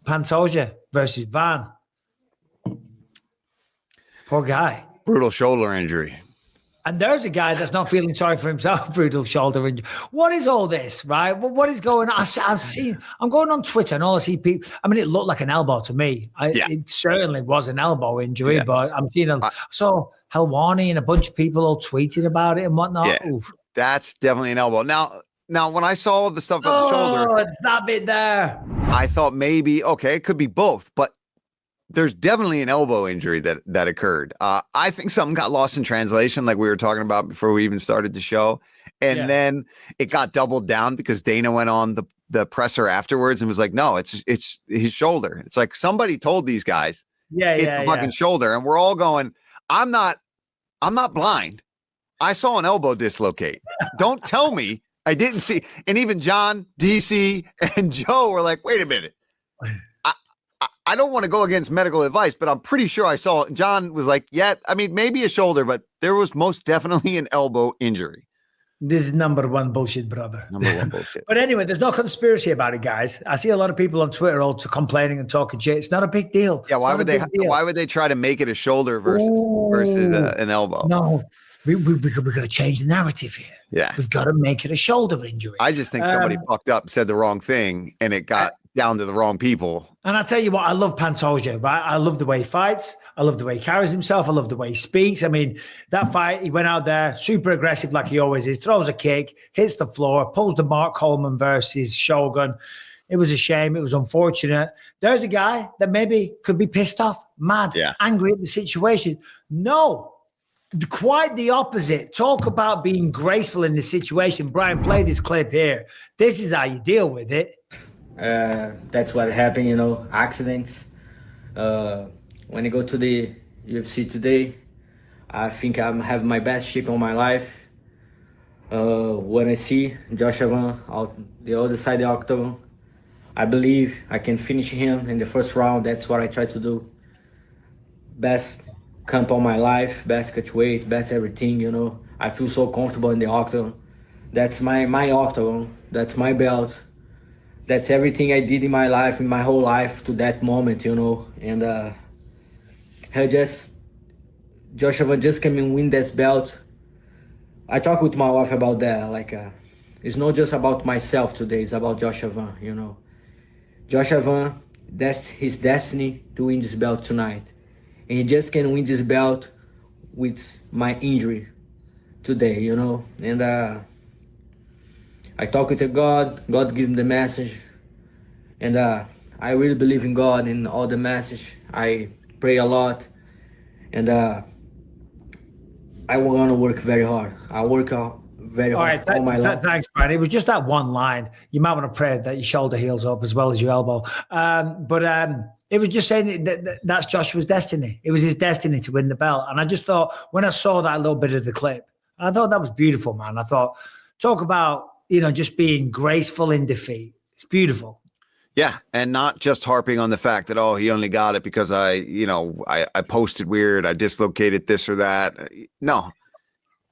Pantoja versus Van. Poor guy. Brutal shoulder injury. And there's a guy that's not feeling sorry for himself, brutal shoulder injury. What is all this, right? What is going on? I'm going on Twitter and all I see people. I mean, it looked like an elbow to me. It certainly was an elbow injury, but I'm seeing, I saw Helwani and a bunch of people all tweeting about it and whatnot. Yeah, that's definitely an elbow. Now, when I saw the stuff about the shoulder. It's that bit there. I thought maybe, okay, it could be both, but there's definitely an elbow injury that occurred. I think something got lost in translation, like we were talking about before we even started the show. And then it got doubled down because Dana went on the presser afterwards and was like, no, it's his shoulder. It's like somebody told these guys it's the fucking shoulder. And we're all going, I'm not blind. I saw an elbow dislocate. Don't tell me I didn't see. And even John, DC, and Joe were like, wait a minute. I don't want to go against medical advice, but I'm pretty sure I saw. John was like, maybe a shoulder, but there was most definitely an elbow injury. This is number one bullshit, brother. Number one bullshit. But anyway, there's no conspiracy about it, guys. I see a lot of people on Twitter all complaining and talking shit. It's not a big deal. Yeah, why would they try to make it a shoulder versus an elbow? No, we've got to change the narrative here. Yeah, we've got to make it a shoulder injury. I just think somebody fucked up, said the wrong thing, and it got down to the wrong people. And I tell you what, I love Pantoja, right? I love the way he fights. I love the way he carries himself. I love the way he speaks. I mean, that fight, he went out there super aggressive like he always is, throws a kick, hits the floor, pulls the Mark Coleman versus Shogun. It was a shame. It was unfortunate. There's a guy that maybe could be pissed off, mad, angry at the situation. No, quite the opposite. Talk about being graceful in the situation. Brian, play this clip here. This is how you deal with it. That's what happened, accidents. When I go to the UFC today, I think I'm having my best shape of my life. When I see Joshua Van out the other side of the octagon, I believe I can finish him in the first round. That's what I try to do. Best camp of my life, best catch weight, best everything, I feel so comfortable in the octagon. That's my octagon. That's my belt. That's everything I did in my life, in my whole life to that moment, And Joshua just came and win this belt. I talked with my wife about that. It's not just about myself today. It's about Joshua Van, Joshua Van, that's his destiny to win this belt tonight. And he just can win this belt with my injury today, And I talk with God. God gives him the message. And I really believe in God and all the message. I pray a lot. And I want to work very hard. I work out very hard. All right, thanks, Brian. It was just that one line. You might want to pray that your shoulder heals up as well as your elbow. But it was just saying that's Joshua's destiny. It was his destiny to win the belt. And I just thought, when I saw that little bit of the clip, I thought that was beautiful, man. I thought, talk about, just being graceful in defeat. It's beautiful. Yeah, and not just harping on the fact that, he only got it because I posted weird, I dislocated this or that. No,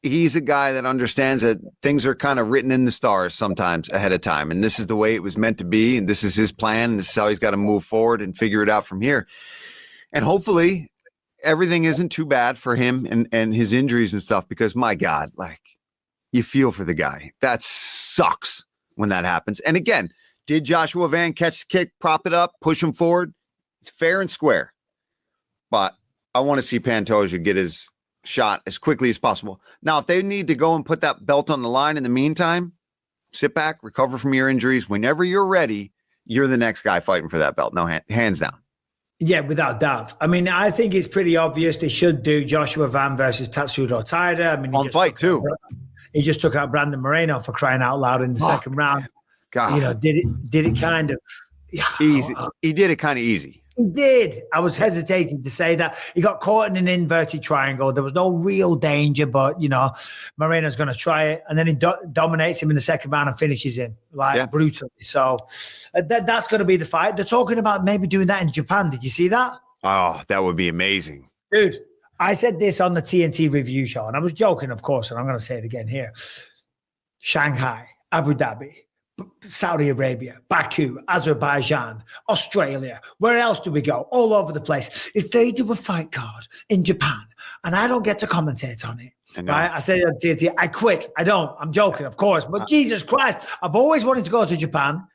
he's a guy that understands that things are kind of written in the stars sometimes ahead of time. And this is the way it was meant to be. And this is his plan. And this is how he's got to move forward and figure it out from here. And hopefully everything isn't too bad for him and his injuries and stuff, because my God, you feel for the guy. That sucks when that happens. And again, did Joshua Van catch the kick, prop it up, push him forward? It's fair and square. But I want to see Pantoja get his shot as quickly as possible. Now, if they need to go and put that belt on the line in the meantime, sit back, recover from your injuries. Whenever you're ready, you're the next guy fighting for that belt. No, hands down. Yeah, without doubt. I mean, I think it's pretty obvious they should do Joshua Van versus Tatsuro Taira. I mean, on fight too. He just took out Brandon Moreno, for crying out loud, in the second round. God. Did it kind of easy. He did it kind of easy. He did. I was hesitating to say that. He got caught in an inverted triangle. There was no real danger, but, Moreno's going to try it. And then he dominates him in the second round and finishes him brutally. So that's going to be the fight. They're talking about maybe doing that in Japan. Did you see that? Oh, that would be amazing. Dude, I said this on the TNT review show, and I was joking, of course, and I'm going to say it again here. Shanghai, Abu Dhabi, Saudi Arabia, Baku, Azerbaijan, Australia. Where else do we go? All over the place. If they do a fight card in Japan and I don't get to commentate on it, right? I say to you, I quit. I don't. I'm joking, of course. But Jesus Christ, I've always wanted to go to Japan,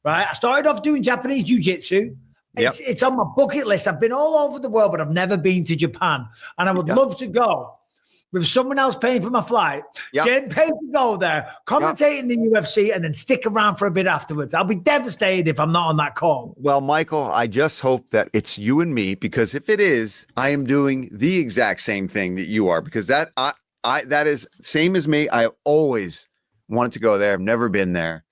right? I started off doing Japanese jiu-jitsu. It's on my bucket list. I've been all over the world, but I've never been to Japan. And I would love to go with someone else paying for my flight, getting paid to go there, commentating the UFC, and then stick around for a bit afterwards. I'll be devastated if I'm not on that call. Well, Michael, I just hope that it's you and me, because if it is, I am doing the exact same thing that you are, because that is same as me. I always wanted to go there. I've never been there,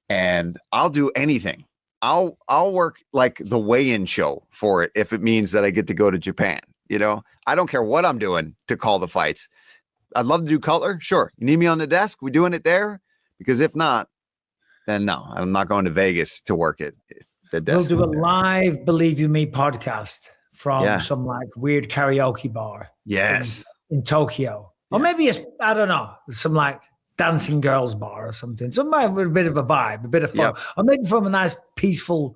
and I'll do anything. I'll work like the weigh-in show for it if it means that I get to go to Japan. You know, I don't care what I'm doing to call the fights. I'd love to do Cutler. Sure. You need me on the desk? We doing it there? Because if not, then no, I'm not going to Vegas to work it. The desk. We'll do a live Believe You Me podcast from some like weird karaoke bar. Yes. In Tokyo. Or maybe it's, I don't know, some like dancing girls bar or something. Somewhere with a bit of a vibe, a bit of fun. Or maybe from a nice, peaceful,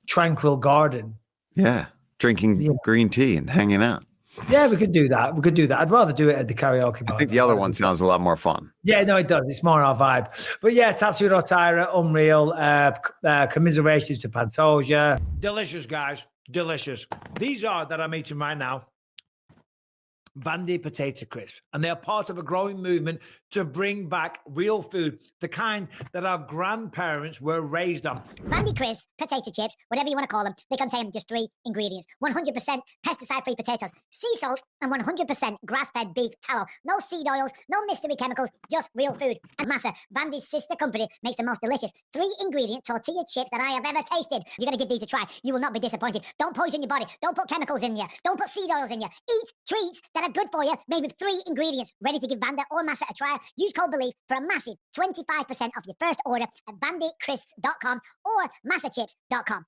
tranquil garden. Yeah. Drinking green tea and hanging out. Yeah, we could do that. I'd rather do it at the karaoke bar. I think the other one sounds a lot more fun. Yeah, no, it does. It's more our vibe. But yeah, Tatsuro Taira, unreal. Commiserations to Pantoja. Delicious, guys. Delicious. These are that I'm eating right now. Vandy potato crisps, and they are part of a growing movement to bring back real food, the kind that our grandparents were raised on. Vandy crisps, potato chips, whatever you want to call them, they contain just 3 ingredients: 100% pesticide-free potatoes, sea salt, and 100% grass-fed beef tallow. No seed oils, no mystery chemicals, just real food. And Masa, Vandy's sister company, makes the most delicious 3-ingredient tortilla chips that I have ever tasted. You're going to give these a try. You will not be disappointed. Don't poison your body. Don't put chemicals in you. Don't put seed oils in you. Eat treats that are good for you, made with 3 ingredients. Ready to give Vanda or Masa a try? Use code BELIEVE for a massive 25% off your first order at vandycrisps.com or massachips.com.